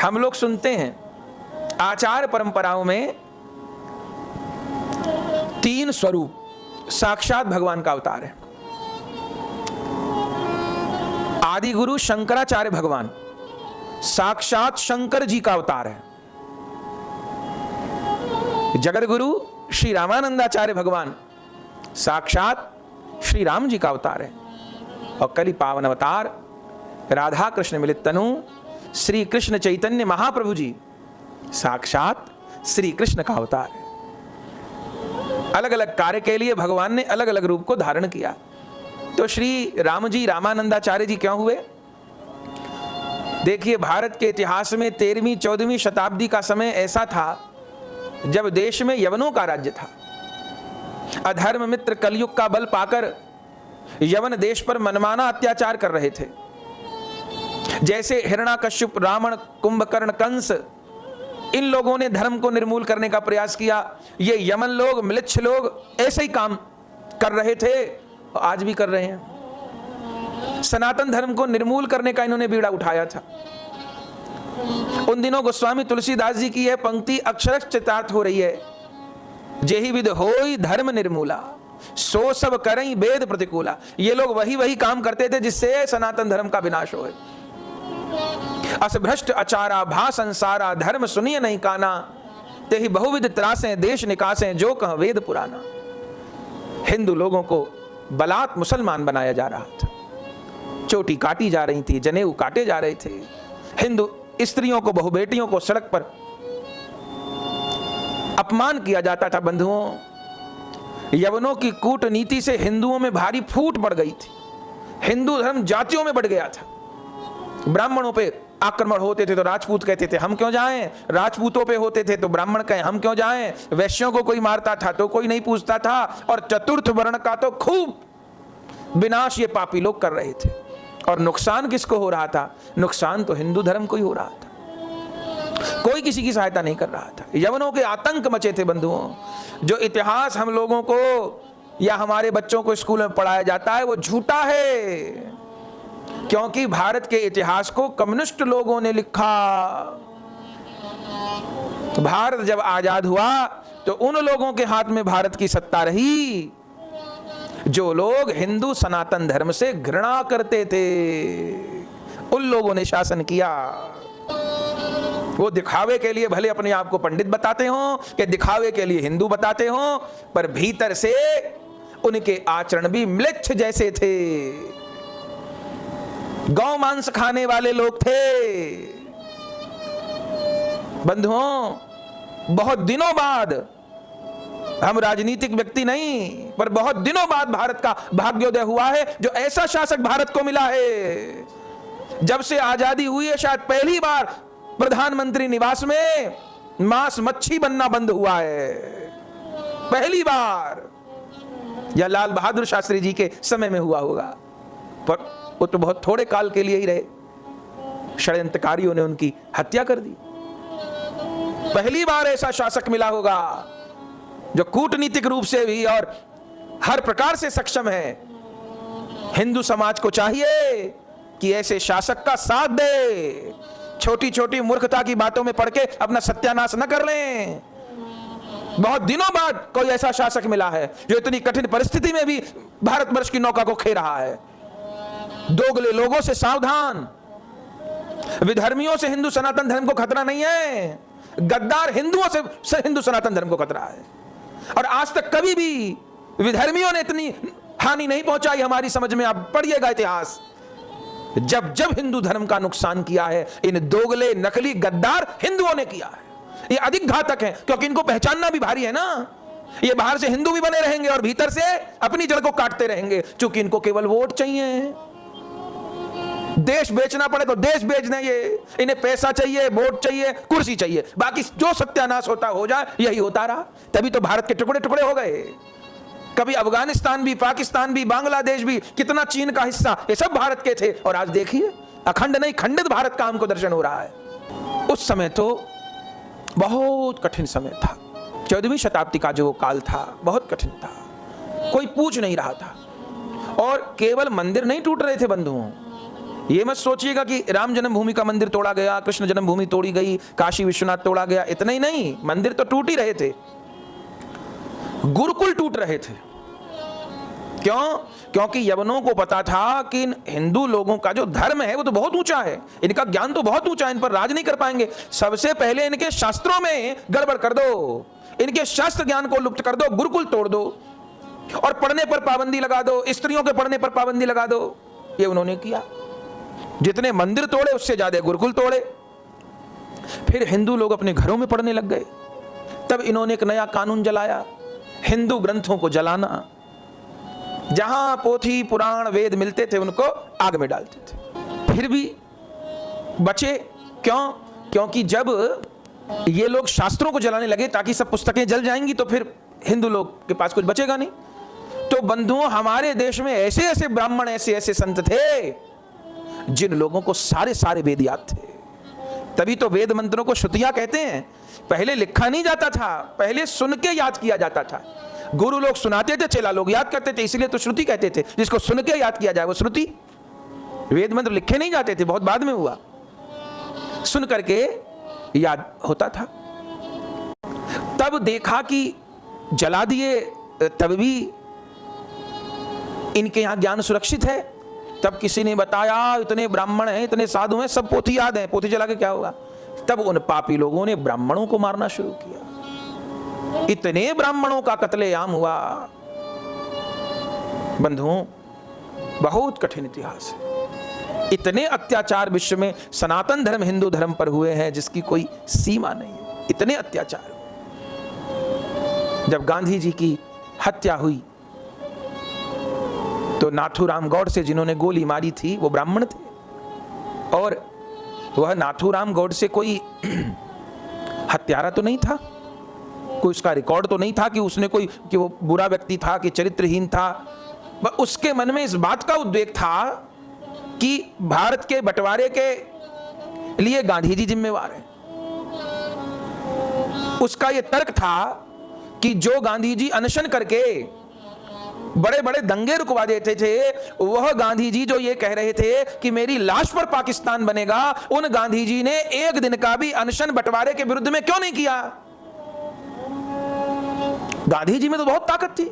हम लोग सुनते हैं आचार परंपराओं में 3 स्वरूप साक्षात भगवान का अवतार है। आदि गुरु शंकराचार्य भगवान साक्षात शंकर जी का अवतार है। जगत गुरु श्री रामानंदाचार्य भगवान साक्षात श्री राम जी का अवतार है। और कली पावन अवतार राधा कृष्ण मिलित तनु श्री कृष्ण चैतन्य महाप्रभु जी साक्षात श्री कृष्ण का अवतार है। अलग अलग कार्य के लिए भगवान ने अलग अलग रूप को धारण किया। तो श्री राम जी रामानंदाचार्य जी क्यों हुए? देखिए, भारत के इतिहास में 13वीं 14वीं शताब्दी का समय ऐसा था जब देश में यवनों का राज्य था। अधर्म मित्र कलयुग का बल पाकर यवन देश पर मनमाना अत्याचार कर रहे थे। जैसे हिरण्याकश्यप, रावण, कुंभकर्ण, कंस, इन लोगों ने धर्म को निर्मूल करने का प्रयास किया। ये यमन लोग, म्लेच्छ लोग ऐसे ही काम कर रहे थे, आज भी कर रहे हैं। सनातन धर्म को निर्मूल करने का इन्होंने बीड़ा उठाया था। उन दिनों गोस्वामी तुलसीदास जी की यह पंक्ति अक्षरश चितार्थ हो रही है, जेहि विद होई धर्म निर्मूला, सो सब करई वेद प्रतिकूला। ये लोग वही काम करते थे जिससे सनातन धर्म का विनाश होए। असभ्रष्ट अचारा भा संसारा, धर्म सुनिए नहीं काना, तेहि बहुविध त्रासें देश निकासें, जो कह वेद पुराना। हिंदू लोगों को बलात् मुसलमान बनाया जा रहा था। चोटी काटी जा रही थी, जनेऊ काटे जा रहे थे। हिंदू स्त्रियों को, बहु बेटियों को सड़क पर अपमान किया जाता था। बंधुओं, यवनों की कूटनीति से हिंदुओं में भारी फूट पड़ गई थी। हिंदू धर्म जातियों में बढ़ गया था। ब्राह्मणों पे आक्रमण होते थे तो राजपूत कहते थे हम क्यों जाएं, राजपूतों पे होते थे तो ब्राह्मण कहें हम क्यों जाएं, वैश्यों को कोई मारता था तो कोई नहीं पूछता था, और चतुर्थ वर्ण का तो खूब विनाश ये पापी लोग कर रहे थे। और नुकसान किसको हो रहा था? नुकसान तो हिंदू धर्म को ही हो रहा था। कोई किसी की सहायता नहीं कर रहा था। यवनों के आतंक मचे थे। बंधुओं, जो इतिहास हम लोगों को या हमारे बच्चों को स्कूल में पढ़ाया जाता है वो झूठा है, क्योंकि भारत के इतिहास को कम्युनिस्ट लोगों ने लिखा। भारत जब आजाद हुआ तो उन लोगों के हाथ में भारत की सत्ता रही जो लोग हिंदू सनातन धर्म से घृणा करते थे। उन लोगों ने शासन किया। वो दिखावे के लिए भले अपने आप को पंडित बताते हो, कि दिखावे के लिए हिंदू बताते हो, पर भीतर से उनके आचरण भी म्लेच्छ जैसे थे। गौ मांस खाने वाले लोग थे। बंधुओं, बहुत दिनों बाद, हम राजनीतिक व्यक्ति नहीं, पर बहुत दिनों बाद भारत का भाग्योदय हुआ है, जो ऐसा शासक भारत को मिला है। जब से आजादी हुई है शायद पहली बार प्रधानमंत्री निवास में मांस मच्छी बनना बंद हुआ है, पहली बार। या लाल बहादुर शास्त्री जी के समय में हुआ होगा, पर वो तो बहुत थोड़े काल के लिए ही रहे। षड्यंत्रकारियों ने उनकी हत्या कर दी। पहली बार ऐसा शासक मिला होगा जो कूटनीतिक रूप से भी और हर प्रकार से सक्षम है। हिंदू समाज को चाहिए कि ऐसे शासक का साथ दे। छोटी छोटी मूर्खता की बातों में पड़ के अपना सत्यानाश न कर लें। बहुत दिनों बाद कोई ऐसा शासक मिला है जो इतनी कठिन परिस्थिति में भी भारतवर्ष की नौका को खे रहा है। दोगले लोगों से सावधान। विधर्मियों से हिंदू सनातन धर्म को खतरा नहीं है, गद्दार हिंदुओं से हिंदू सनातन धर्म को खतरा है। और आज तक कभी भी विधर्मियों ने इतनी हानि नहीं पहुंचाई हमारी समझ में। आप पढ़िएगा इतिहास, जब जब हिंदू धर्म का नुकसान किया है इन दोगले नकली गद्दार हिंदुओं ने किया है। ये अधिक घातक है, क्योंकि इनको पहचानना भी भारी है ना। ये बाहर से हिंदू भी बने रहेंगे और भीतर से अपनी जड़ को काटते रहेंगे, क्योंकि इनको केवल वोट चाहिए। देश बेचना पड़े तो देश बेच दें ये। इन्हें पैसा चाहिए, वोट चाहिए, कुर्सी चाहिए, बाकी जो सत्यानाश होता हो जाए। यही होता रहा, तभी तो भारत के टुकड़े टुकड़े हो गए। कभी अफगानिस्तान भी, पाकिस्तान भी, बांग्लादेश भी, कितना चीन का हिस्सा, ये सब भारत के थे। और आज देखिए, अखंड नहीं खंडित भारत का हमको दर्शन हो रहा है। उस समय तो बहुत कठिन समय था। 14वीं शताब्दी का जो काल था बहुत कठिन था, कोई पूछ नहीं रहा था। और केवल मंदिर नहीं टूट रहे थे बंधुओं, ये मत सोचिएगा कि राम जन्मभूमि का मंदिर तोड़ा गया, कृष्ण जन्मभूमि तोड़ी गई, काशी विश्वनाथ तोड़ा गया, इतना ही नहीं, मंदिर तो टूट ही रहे थे, गुरुकुल टूट रहे थे। क्यों? क्योंकि यवनों को पता था कि इन हिंदू लोगों का जो धर्म है वो तो बहुत ऊंचा है, इनका ज्ञान तो बहुत ऊंचा है, इन पर राज नहीं कर पाएंगे, सबसे पहले इनके शास्त्रों में गड़बड़ कर दो, इनके शास्त्र ज्ञान को लुप्त कर दो, गुरुकुल तोड़ दो और पढ़ने पर पाबंदी लगा दो, स्त्रियों के पढ़ने पर पाबंदी लगा दो। ये उन्होंने किया, जितने मंदिर तोड़े उससे ज्यादा गुरुकुल तोड़े। फिर हिंदू लोग अपने घरों में पढ़ने लग गए। तब इन्होंने एक नया कानून जलाया, हिंदू ग्रंथों को जलाना, जहां पोथी पुराण वेद मिलते थे उनको आग में डालते थे। फिर भी बचे, क्यों? क्योंकि जब ये लोग शास्त्रों को जलाने लगे ताकि सब पुस्तकें जल जाएंगी तो फिर हिंदू लोग के पास कुछ बचेगा नहीं। तो बंधुओं, हमारे देश में ऐसे ऐसे ब्राह्मण, ऐसे ऐसे संत थे जिन लोगों को सारे सारे वेद याद थे। तभी तो वेद मंत्रों को श्रुतियां कहते हैं। पहले लिखा नहीं जाता था, पहले सुन के याद किया जाता था। गुरु लोग सुनाते थे, चेला लोग याद करते थे, इसलिए तो श्रुति कहते थे। जिसको सुन के याद किया जाए वो श्रुति। वेद मंत्र लिखे नहीं जाते थे, बहुत बाद में हुआ, सुन करके याद होता था। तब देखा कि जला दिए, तब भी इनके यहां ज्ञान सुरक्षित है। तब किसी ने बताया इतने ब्राह्मण हैं, इतने साधु हैं, सब पोथी याद है, पोथी जला के क्या होगा। तब उन पापी लोगों ने ब्राह्मणों को मारना शुरू किया, इतने ब्राह्मणों का कत्लेआम हुआ। बंधुओं, बहुत कठिन इतिहास है। इतने अत्याचार विश्व में सनातन धर्म हिंदू धर्म पर हुए हैं जिसकी कोई सीमा नहीं है। इतने अत्याचार। जब गांधी जी की हत्या हुई तो नाथूराम गौडसे जिन्होंने गोली मारी थी वो ब्राह्मण थे, और वह नाथूराम गौडसे कोई हत्यारा तो नहीं था, कोई उसका रिकॉर्ड तो नहीं था कि उसने कोई, कि वो बुरा व्यक्ति था, कि चरित्रहीन था। उसके मन में इस बात का उद्वेग था कि भारत के बंटवारे के लिए गांधी जी जिम्मेवार हैं। उसका यह तर्क था कि जो गांधी जी अनशन करके बड़े बड़े दंगे रुकवा देते थे, वह गांधी जी जो ये कह रहे थे कि मेरी लाश पर पाकिस्तान बनेगा, उन गांधी जी ने एक दिन का भी अनशन बंटवारे के विरुद्ध में क्यों नहीं किया? गांधी जी में तो बहुत ताकत थी,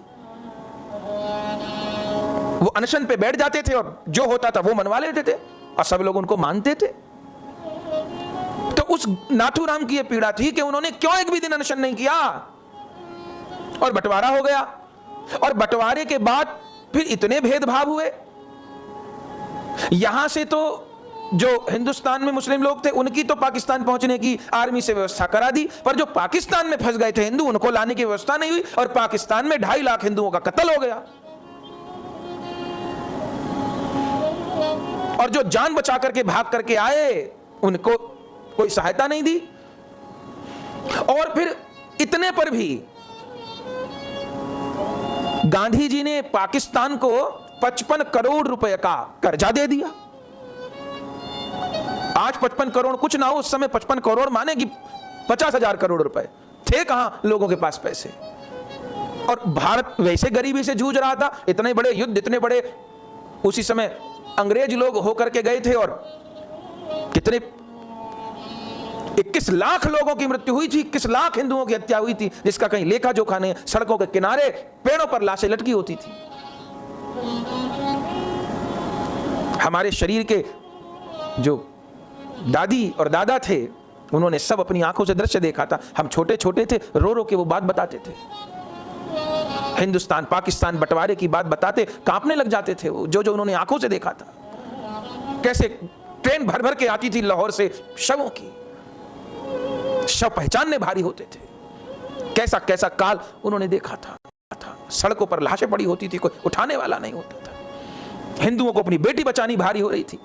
वो अनशन पे बैठ जाते थे और जो होता था वो मनवा लेते थे और सब लोग उनको मानते थे। तो उस नाथूराम की ये पीड़ा थी कि उन्होंने क्यों एक भी दिन अनशन नहीं किया, और बंटवारा हो गया। और बंटवारे के बाद फिर इतने भेदभाव हुए। यहां से तो जो हिंदुस्तान में मुस्लिम लोग थे उनकी तो पाकिस्तान पहुंचने की आर्मी से व्यवस्था करा दी, पर जो पाकिस्तान में फंस गए थे हिंदू, उनको लाने की व्यवस्था नहीं हुई और पाकिस्तान में 2.5 लाख हिंदुओं का कत्ल हो गया। और जो जान बचा करके भाग करके आए उनको कोई सहायता नहीं दी। और फिर इतने पर भी गांधी जी ने पाकिस्तान को 55 करोड़ रुपए का कर्जा दे दिया। आज 55 करोड़ कुछ ना हो, उस समय 55 करोड़ माने कि 50,000 करोड़ रुपए थे। कहां लोगों के पास पैसे? और भारत वैसे गरीबी से जूझ रहा था, इतने बड़े युद्ध, इतने बड़े उसी समय अंग्रेज लोग होकर के गए थे, और कितने 21 लाख लोगों की मृत्यु हुई थी, 21 लाख हिंदुओं की हत्या हुई थी, जिसका कहीं लेखा जोखा नहीं। सड़कों के किनारे पेड़ों पर लाशें लटकी होती थी। हमारे शरीर के जो दादी और दादा थे उन्होंने सब अपनी आंखों से दृश्य देखा था। हम छोटे छोटे थे, रो रो के वो बात बताते थे। हिंदुस्तान पाकिस्तान बंटवारे की बात बताते, कांपने लग जाते थे वो, जो जो उन्होंने आंखों से देखा था। कैसे ट्रेन भर भर के आती थी लाहौर से शवों की, शव पहचानने भारी होते थे। कैसा कैसा काल उन्होंने देखा था। सड़कों पर लाशें पड़ी होती थी, कोई उठाने वाला नहीं होता था। हिंदुओं को अपनी बेटी बचानी भारी हो रही थी।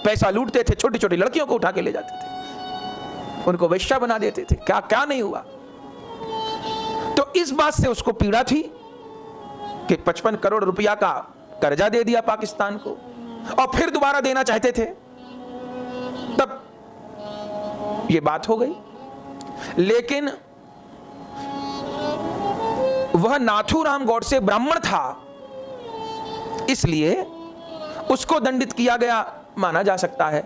पैसा लूटते थे, छोटी छोटी लड़कियों को उठा के ले जाते थे, उनको वेश्या बना देते थे। क्या क्या नहीं हुआ। तो इस बात से उसको पीड़ा थी कि 55 करोड़ रुपया का कर्जा दे दिया पाकिस्तान को, और फिर दोबारा देना चाहते थे। तब ये बात हो गई। लेकिन वह नाथूराम गौडसे ब्राह्मण था, इसलिए उसको दंडित किया गया, माना जा सकता है,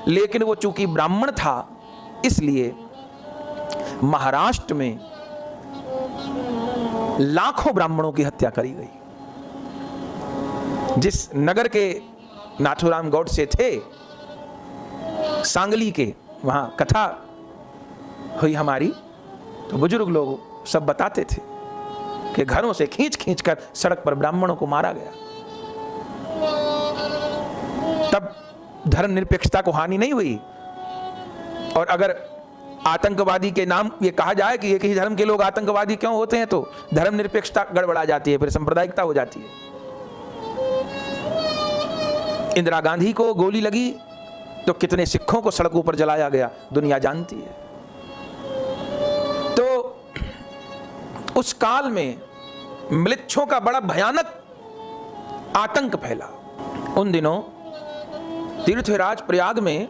लेकिन वो चूंकि ब्राह्मण था इसलिए महाराष्ट्र में लाखों ब्राह्मणों की हत्या करी गई। जिस नगर के नाथुराम गौडसे थे, सांगली के, वहां कथा हुई हमारी, तो बुजुर्ग लोग सब बताते थे कि घरों से खींच खींच कर सड़क पर ब्राह्मणों को मारा गया। तब धर्मनिरपेक्षता को हानि नहीं हुई। और अगर आतंकवादी के नाम ये कहा जाए कि एक ही धर्म के लोग आतंकवादी क्यों होते हैं, तो धर्मनिरपेक्षता गड़बड़ा जाती है, फिर सांप्रदायिकता हो जाती है। इंदिरा गांधी को गोली लगी तो कितने सिखों को सड़कों पर जलाया गया, दुनिया जानती है। तो उस काल में म्लेच्छों का बड़ा भयानक आतंक फैला। उन दिनों तीर्थराज प्रयाग में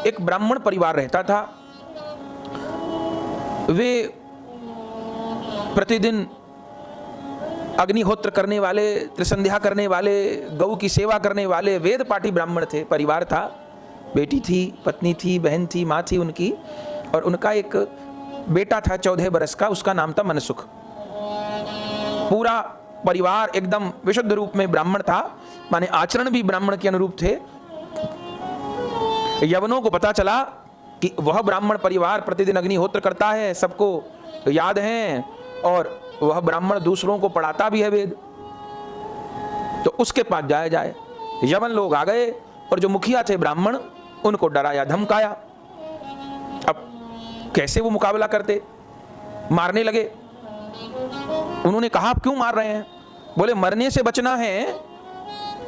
एक ब्राह्मण परिवार रहता था। वे प्रतिदिन अग्निहोत्र करने वाले, त्रिसंध्या करने वाले, गौ की सेवा करने वाले वेद पाठी ब्राह्मण थे। परिवार था, बेटी थी, पत्नी थी, बहन थी, माँ थी उनकी, और उनका एक बेटा था 14 बरस का, उसका नाम था मनसुख। पूरा परिवार एकदम विशुद्ध रूप में ब्राह्मण था, माने आचरण भी ब्राह्मण के अनुरूप थे। यवनों को पता चला कि वह ब्राह्मण परिवार प्रतिदिन अग्निहोत्र करता है, सबको याद है, और वह ब्राह्मण दूसरों को पढ़ाता भी है वेद, तो उसके पास जाया जाए। यवन लोग आ गए और जो मुखिया थे ब्राह्मण, उनको डराया धमकाया। अब कैसे वो मुकाबला करते, मारने लगे। उन्होंने कहा आप क्यों मार रहे हैं? बोले मरने से बचना है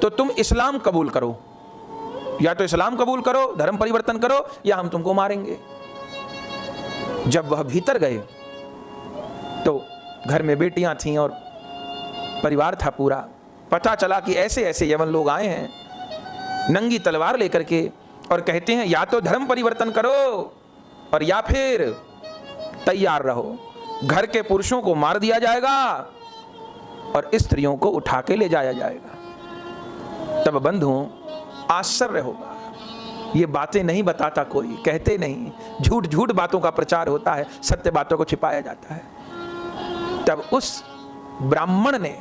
तो तुम इस्लाम कबूल करो, या तो इस्लाम कबूल करो, धर्म परिवर्तन करो, या हम तुमको मारेंगे। जब वह भीतर गए तो घर में बेटियां थीं और परिवार था पूरा। पता चला कि ऐसे ऐसे यवन लोग आए हैं नंगी तलवार लेकर के, और कहते हैं या तो धर्म परिवर्तन करो और या फिर तैयार रहो, घर के पुरुषों को मार दिया जाएगा और स्त्रियों को उठा के ले जाया जाएगा। तब बंधुओं आश्चर्य होगा, ये बातें नहीं बताता कोई, कहते नहीं, झूठ झूठ बातों का प्रचार होता है, सत्य बातों को छिपाया जाता है। तब उस ब्राह्मण ने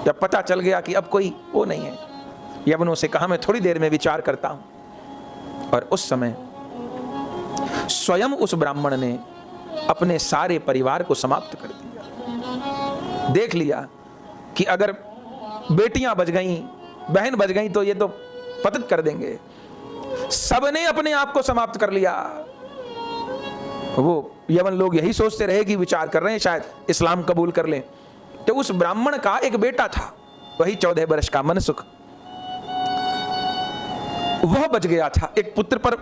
जब पता चल गया कि अब कोई वो नहीं है, यवनों से कहा मैं थोड़ी देर में विचार करता हूं। और उस समय स्वयं उस ब्राह्मण ने अपने सारे परिवार को समाप्त कर दिया। देख लिया कि अगर बेटियां बच गईं, बहन बच गई तो ये तो पतित कर देंगे। सबने अपने आप को समाप्त कर लिया। वो यवन लोग यही सोचते रहे कि विचार कर रहे हैं शायद इस्लाम कबूल कर लें। तो उस ब्राह्मण का एक बेटा था, वही 14 वर्ष का मनसुख, वह बच गया था। एक पुत्र पर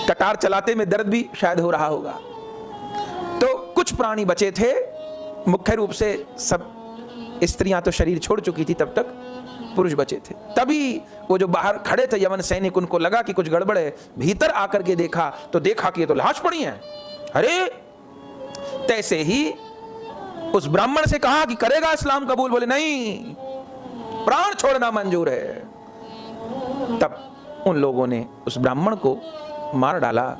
कटार चलाते में दर्द भी शायद हो रहा होगा। तो कुछ प्राणी बचे थे, मुख्य रूप से सब स्त्रियां तो शरीर छोड़ चुकी थी, तब तक पुरुष बचे थे। तभी वो जो बाहर खड़े थे यवन सैनिक, उनको लगा कि कुछ गड़बड़ है। भीतर आकर के देखा तो देखा कि ये तो लाश पड़ी है। अरे तैसे ही उस ब्राह्मण से कहा कि करेगा इस्लाम कबूल? बोले नहीं, प्राण छोड़ना मंजूर है। तब उन लोगों ने उस ब्राह्मण को मार डाला।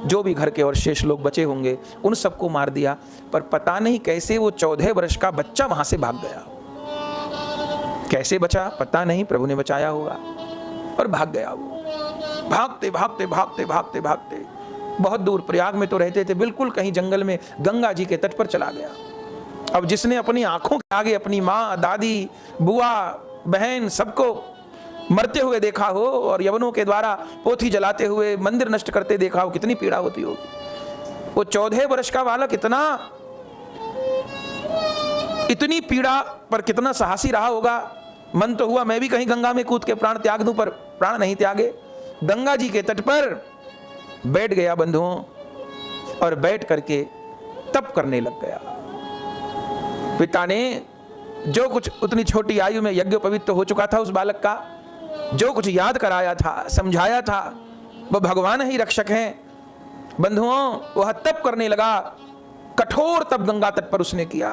जो भी घर के और शेष लोग बचे होंगे उन सबको मार दिया। पर पता नहीं कैसे वो 14 वर्ष का बच्चा वहां से भाग गया। कैसे बचा पता नहीं, प्रभु ने बचाया होगा, और भाग गया। वो भागते भागते भागते भागते भागते बहुत दूर, प्रयाग में तो रहते थे, बिल्कुल कहीं जंगल में गंगा जी के तट पर चला गया। अब जिसने अपनी आंखों के आगे अपनी माँ, दादी, बुआ, बहन सबको मरते हुए देखा हो और यवनों के द्वारा पोथी जलाते हुए मंदिर नष्ट करते देखा हो, कितनी पीड़ा होती होगी। वो 14 वर्ष का बालक इतनी पीड़ा पर कितना साहसी रहा होगा। मन तो हुआ मैं भी कहीं गंगा में कूद के प्राण त्याग दूं, पर प्राण नहीं त्यागे। गंगा जी के तट पर बैठ गया बंधुओं, और बैठ करके तप करने लग गया। पिता ने जो कुछ उतनी छोटी आयु में यज्ञ पवित्र हो चुका था उस बालक का, जो कुछ याद कराया था, समझाया था, वह भगवान ही रक्षक हैं। बंधुओं वह तप करने लगा, कठोर तप गंगा तट पर उसने किया,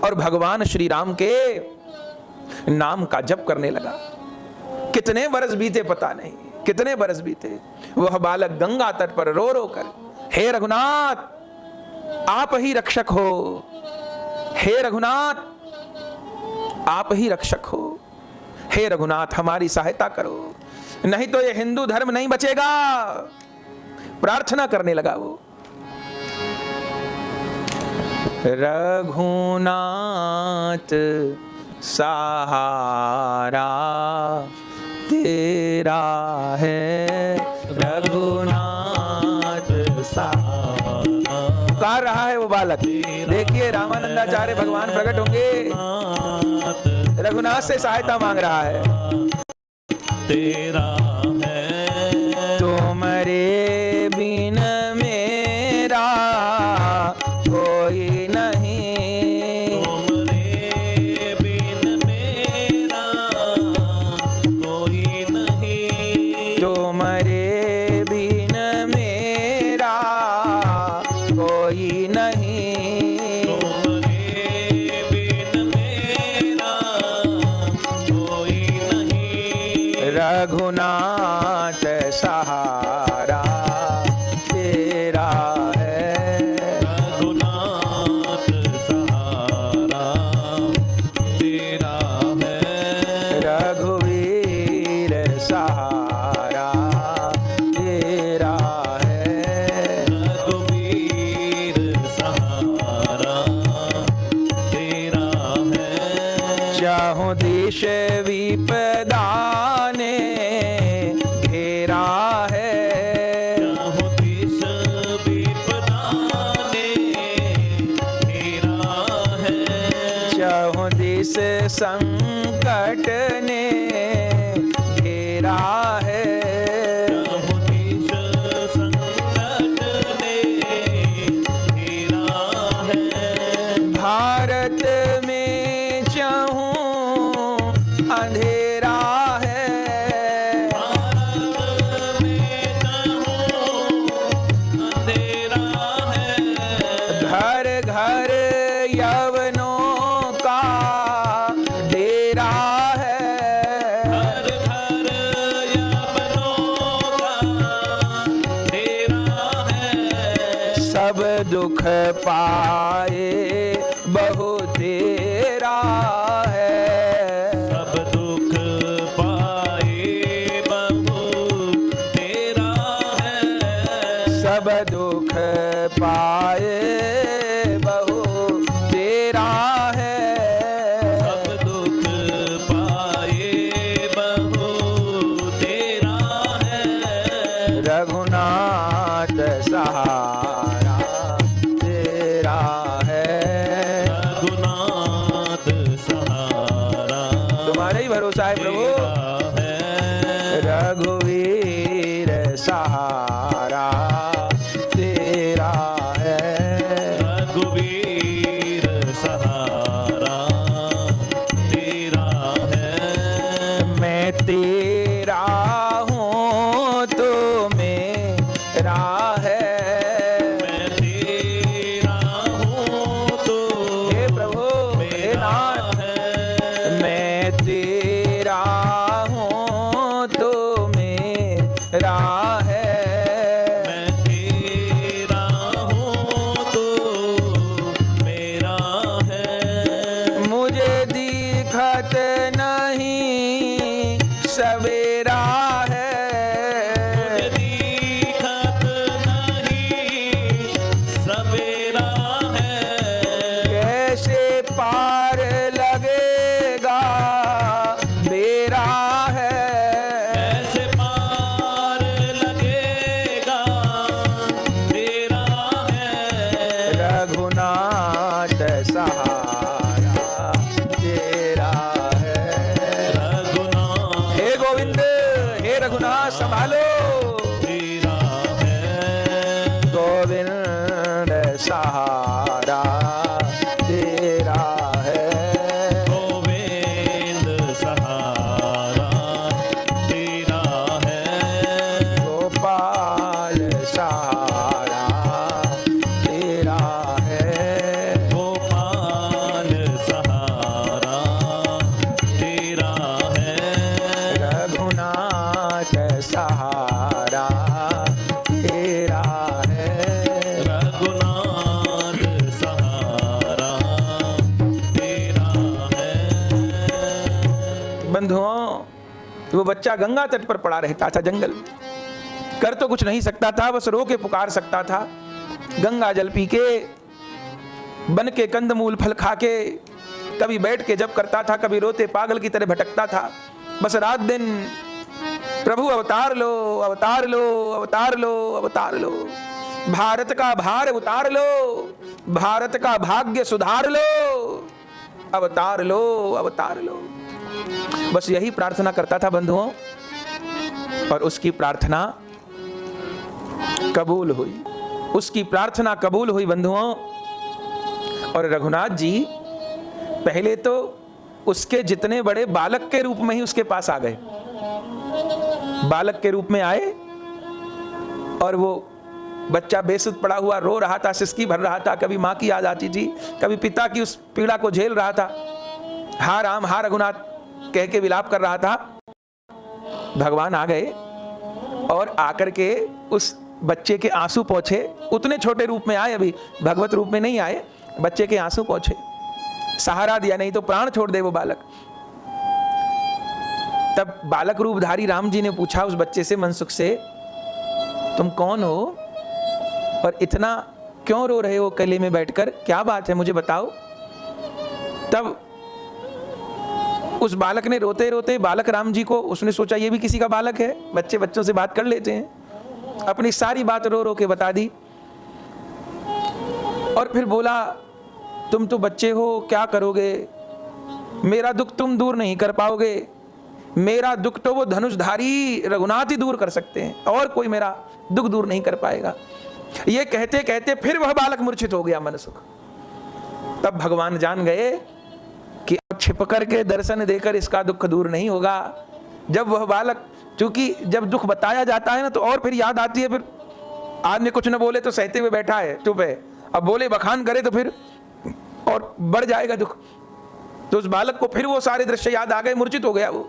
और भगवान श्री राम के नाम का जप करने लगा। कितने बरस बीते पता नहीं, कितने बरस बीते। वह बालक गंगा तट पर रो रो कर, हे रघुनाथ आप ही रक्षक हो, हे रघुनाथ आप ही रक्षक हो, हे रघुनाथ हमारी सहायता करो, नहीं तो ये हिंदू धर्म नहीं बचेगा। प्रार्थना करने लगा वो। रघुनाथ सहारा तेरा है, रघुनाथ सहारा। पुकार रहा है वो बालक। देखिए रामानंदाचार्य भगवान प्रकट होंगे, रघुनाथ से सहायता मांग रहा है। तेरा है तुम्हारे बिन मेरा कोई नहीं, तुम्हारे बिन मेरा कोई नहीं, तुम्हारे बिन मेरा कोई नहीं, तुम्हारे बिन मेरा कोई नहीं। रघुनाथ सहारा तेरा है, रघुनाथ सहारा तेरा है, रघुवीर सहारा तेरा है, रघुवीर सहारा तेरा है। चाहूं देश विपदा ने घेरा है, चाहूं देश विपदा ने घेरा है, चाहूं देश संकट ने घेरा है, चाहूं देश संकट ने घेरा है। भारत में चाहूं अंधेरा है, भारत में चाहूं अंधेरा है, घर घर यवनों का डेरा है, घर घर यवनों का डेरा है। सब दुख पाए बहु तेरा है, सब दुख पाए बहु तेरा है, सब दुख पाए बहु तेरा है, सब दुख पाए बहु तेरा है। रघुनाथ सहारा तेरा है, रघुनाथ सहारा तुम्हारे ही भरोसा है प्रभु, तेरा है, रघुवीर सहारा तेरा है, रघुवीर सहारा तेरा है। मैं तेरा हूँ तो मेरा है, मैं तेरा हूँ तो हे प्रभु हे मेरा नाथ, है, मैं तेरा हूँ तो मेरा है, वो बच्चा गंगा तट पर पड़ा रहता था जंगल में। कर तो कुछ नहीं सकता था, बस रो के पुकार सकता था। गंगा जल पी के, बन के कंदमूल फल खा के, कभी बैठ के जप करता था, कभी रोते पागल की तरह भटकता था। बस रात दिन प्रभु अवतार लो, अवतार लो, अवतार लो, अवतार लो, भारत का भार उतार लो, भारत का भाग्य सुधार लो, अवतार लो, अवतार लो। बस यही प्रार्थना करता था बंधुओं, और उसकी प्रार्थना कबूल हुई। उसकी प्रार्थना कबूल हुई बंधुओं। और रघुनाथ जी पहले तो उसके जितने बड़े बालक के रूप में ही उसके पास आ गए। बालक के रूप में आए और वो बच्चा बेसुध पड़ा हुआ रो रहा था, सिसकी भर रहा था, कभी माँ की याद आती थी, कभी पिता की उस पीड़ा को झेल रहा था। हा राम हा रघुनाथ कह के विलाप कर रहा था। भगवान आ गए और आकर के उस बच्चे के आंसू पोंछे। उतने छोटे रूप में आए, अभी भगवत रूप में नहीं आए, बच्चे के आंसू पोंछे, सहारा दिया, नहीं तो प्राण छोड़ दे वो बालक। तब बालक रूपधारी राम जी ने पूछा उस बच्चे से, मनसुख से, तुम कौन हो और इतना क्यों रो रहे हो कले में बैठकर, क्या बात है मुझे बताओ। तब उस बालक ने रोते रोते बालक राम जी को, उसने सोचा ये भी किसी का बालक है, बच्चे बच्चों से बात कर लेते हैं, अपनी सारी बात रो रो के बता दी। और फिर बोला, तुम तो बच्चे हो, क्या करोगे, मेरा दुख तुम दूर नहीं कर पाओगे, मेरा दुख तो वो धनुषधारी रघुनाथ ही दूर कर सकते हैं, और कोई मेरा दुख दूर नहीं कर पाएगा। ये कहते कहते फिर वह बालक मूर्छित हो गया मनसुख। तब भगवान जान गए कि अब छिप करके दर्शन देकर इसका दुख दूर नहीं होगा। जब वह बालक, चूंकि जब दुख बताया जाता है ना तो और फिर याद आती है, फिर आदमी कुछ न बोले तो सहते हुए बैठा है, चुप है, अब बोले बखान करे तो फिर और बढ़ जाएगा दुख। तो उस बालक को फिर वो सारे दृश्य याद आ गए, मूर्छित हो गया वो।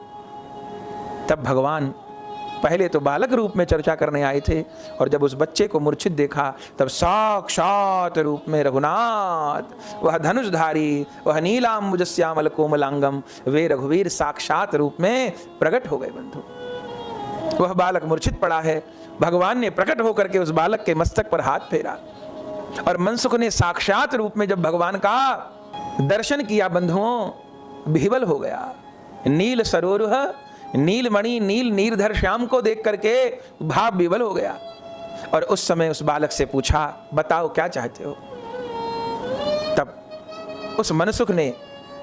तब भगवान पहले तो बालक रूप में चर्चा करने आए थे, और जब उस बच्चे को मूर्छित देखा तब साक्षात रूप में रघुनाथ, वह धनुषधारी, वह नीलांबुज श्यामल कोमलांगम, वे रघुवीर साक्षात रूप में प्रकट हो गए बंधु। वह बालक मूर्छित पड़ा है, भगवान ने प्रकट होकर के उस बालक के मस्तक पर हाथ फेरा, और मनसुख ने साक्षात रूप में जब भगवान का दर्शन किया बंधुओं, विह्वल हो गया। नील सरोरुह नीलमणि नील नीरधर श्याम को देख करके भाव विह्वल हो गया। और उस समय उस बालक से पूछा, बताओ क्या चाहते हो। तब उस मनसुख ने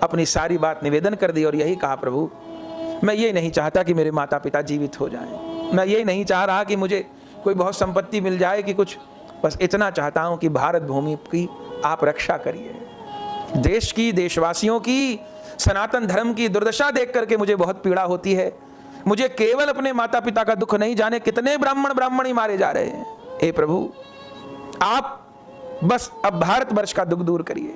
अपनी सारी बात निवेदन कर दी और यही कहा, प्रभु मैं ये नहीं चाहता कि मेरे माता पिता जीवित हो जाएं, मैं ये नहीं चाह रहा कि मुझे कोई बहुत संपत्ति मिल जाए कि कुछ, बस इतना चाहता हूं कि भारत भूमि की आप रक्षा करिए। देश की, देशवासियों की, सनातन धर्म की दुर्दशा देख करके मुझे बहुत पीड़ा होती है। मुझे केवल अपने माता पिता का दुख नहीं, जाने कितने ब्राह्मण ब्राह्मणी मारे जा रहे हैं। हे प्रभु, आप बस अब भारतवर्ष का दुख दूर करिए।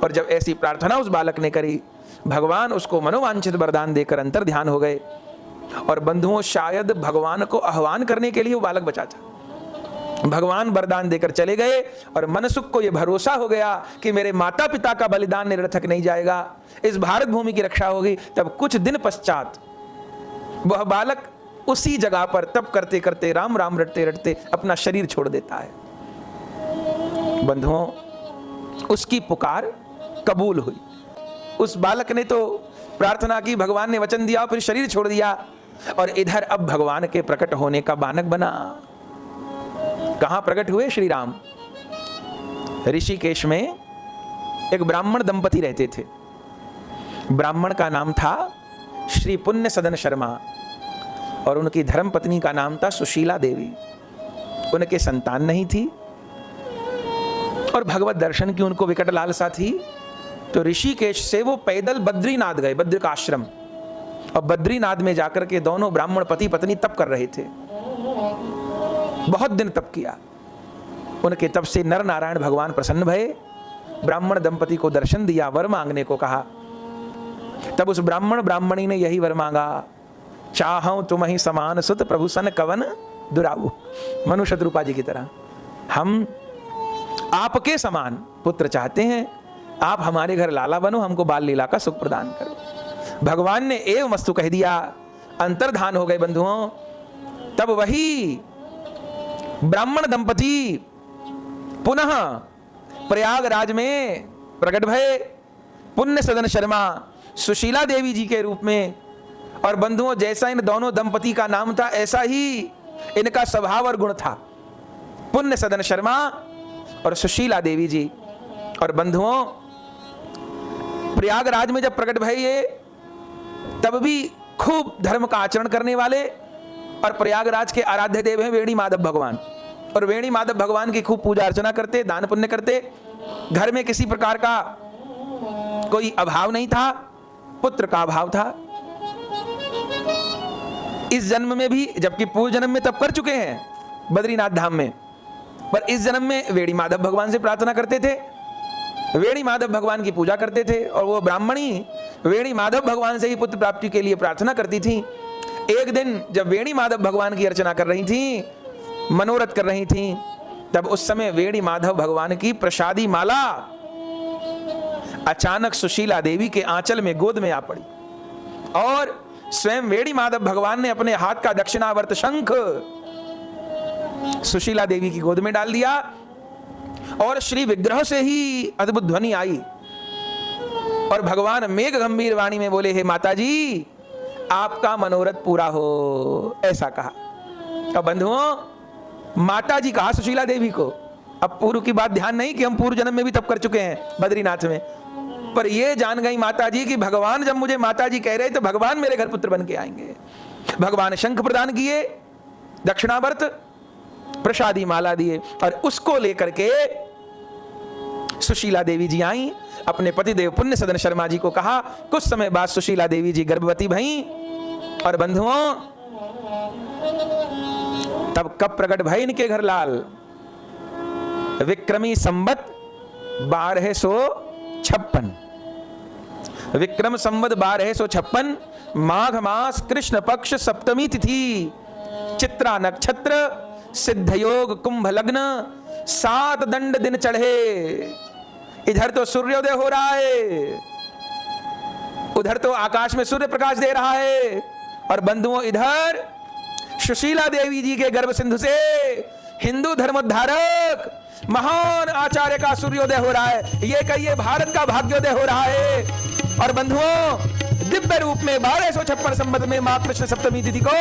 और जब ऐसी प्रार्थना उस बालक ने करी, भगवान उसको मनोवांछित वरदान देकर अंतर ध्यान हो गए। और बंधुओं, शायद भगवान को आह्वान करने के लिए वो बालक बचा था। भगवान वरदान देकर चले गए और मनसुख को यह भरोसा हो गया कि मेरे माता पिता का बलिदान निरर्थक नहीं जाएगा, इस भारत भूमि की रक्षा होगी। तब कुछ दिन पश्चात वह बालक उसी जगह पर तप करते करते, राम राम रटते रटते अपना शरीर छोड़ देता है। बंधुओं, उसकी पुकार कबूल हुई। उस बालक ने तो प्रार्थना की, भगवान ने वचन दिया, फिर शरीर छोड़ दिया, और इधर अब भगवान के प्रकट होने का बानक बना। कहां प्रकट हुए श्री राम? ऋषिकेश में एक ब्राह्मण दंपति रहते थे। ब्राह्मण का नाम था श्री पुण्य सदन शर्मा और उनकी धर्मपत्नी का नाम था सुशीला देवी। उनके संतान नहीं थी और भगवत दर्शन की उनको विकट लालसा थी। तो ऋषिकेश से वो पैदल बद्रीनाथ गए, बद्र का आश्रम, और बद्रीनाथ में जाकर के दोनों ब्राह्मण पति पत्नी तप कर रहे थे। बहुत दिन तप किया। उनके तप से नर नारायण भगवान प्रसन्न भये, ब्राह्मण दंपति को दर्शन दिया, वर मांगने को कहा। तब उस ब्राह्मण ब्राह्मणी ने यही वर मांगा, चाहूं तुम ही समान सुत प्रभु सन कवन दुराऊ। मनु शत्रुपा जी की तरह हम आपके समान पुत्र चाहते हैं, आप हमारे घर लाला बनो, हमको बाल लीला का सुख प्रदान करो। भगवान ने एव मस्तु कह दिया अंतर्धान हो गए बंधुओं, तब वही ब्राह्मण दंपति पुनः प्रयागराज में प्रकट भये, पुण्य सदन शर्मा सुशीला देवी जी के रूप में। और बंधुओं, जैसा इन दोनों दंपति का नाम था, ऐसा ही इनका स्वभाव और गुण था, पुण्य सदन शर्मा और सुशीला देवी जी। और बंधुओं, प्रयागराज में जब प्रकट भये ये, तब भी खूब धर्म का आचरण करने वाले, और प्रयागराज के आराध्य देव हैं वेणी माधव भगवान, और वेणी माधव भगवान की खूब पूजा अर्चना करते, दान पुण्य करते। घर में किसी प्रकार का कोई अभाव नहीं था, पुत्र का अभाव था इस जन्म में भी, जबकि पूर्व जन्म में तब कर चुके हैं बद्रीनाथ धाम में, पर इस जन्म में वेणी माधव भगवान से प्रार्थना करते थे, वेणी माधव भगवान की पूजा करते थे। और वो ब्राह्मणी वेणी माधव भगवान से ही पुत्र प्राप्ति के लिए प्रार्थना करती थी। एक दिन जब वेणी माधव भगवान की अर्चना कर रही थी, मनोरथ कर रही थी, तब उस समय वेणी माधव भगवान की प्रसादी माला अचानक सुशीला देवी के आंचल में, गोद में आ पड़ी, और स्वयं वेणी माधव भगवान ने अपने हाथ का दक्षिणावर्त शंख सुशीला देवी की गोद में डाल दिया, और श्री विग्रह से ही अद्भुत ध्वनि आई, और भगवान मेघ गंभीर वाणी में बोले, हे माता जी, आपका मनोरथ पूरा हो, ऐसा कहा। अब बंधुओं, माता जी कहा सुशीला देवी को। अब पूर्व की बात ध्यान नहीं कि हम पूर्व जन्म में भी तप कर चुके हैं बद्रीनाथ में, पर ये जान गई माता जी कि भगवान जब मुझे माता जी कह रहे तो भगवान मेरे घर पुत्र बन के आएंगे। भगवान शंख प्रदान किए, दक्षिणावर्त, प्रसादी माला दिए, और उसको लेकर के सुशीला देवी जी आई, अपने पतिदेव पुण्य सदन शर्मा जी को कहा। कुछ समय बाद सुशीला देवी जी गर्भवती भई, और बंधुओं, तब कब प्रकट भई इनके घर लाल? विक्रमी संवत 1256, विक्रम संवत 1256, माघ मास कृष्ण पक्ष सप्तमी तिथि, चित्रा नक्षत्र, सिद्ध योग, कुंभ लग्न, 7 दंड दिन चढ़े। इधर तो सूर्योदय हो रहा है, उधर तो आकाश में सूर्य प्रकाश दे रहा है, और बंधुओं इधर सुशीला देवी जी के गर्भ सिंधु से हिंदू धर्मोद्धारक महान आचार्य का सूर्योदय हो रहा है। ये कहिए भारत का भाग्योदय हो रहा है। और बंधुओं, दिव्य रूप में 1256 संवत में मां कृष्ण सप्तमी तिथि को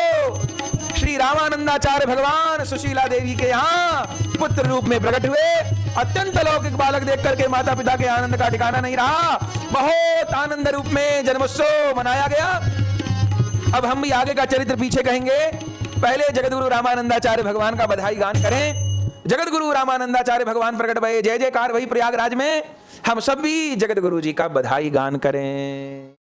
श्री रामानंदाचार्य भगवान सुशीला देवी के यहाँ पुत्र रूप में प्रकट हुए। अत्यंत लौकिक बालक देख करके माता पिता के आनंद का ठिकाना नहीं रहा। बहुत आनंद रूप में जन्मोत्सव मनाया गया। अब हम भी आगे का चरित्र पीछे कहेंगे, पहले जगतगुरु रामानंदाचार्य भगवान का बधाई गान करें। जगतगुरु रामानंदाचार्य भगवान प्रकट भये, जय जयकार वही प्रयागराज में। हम सब भी जगतगुरु जी का बधाई गान करें।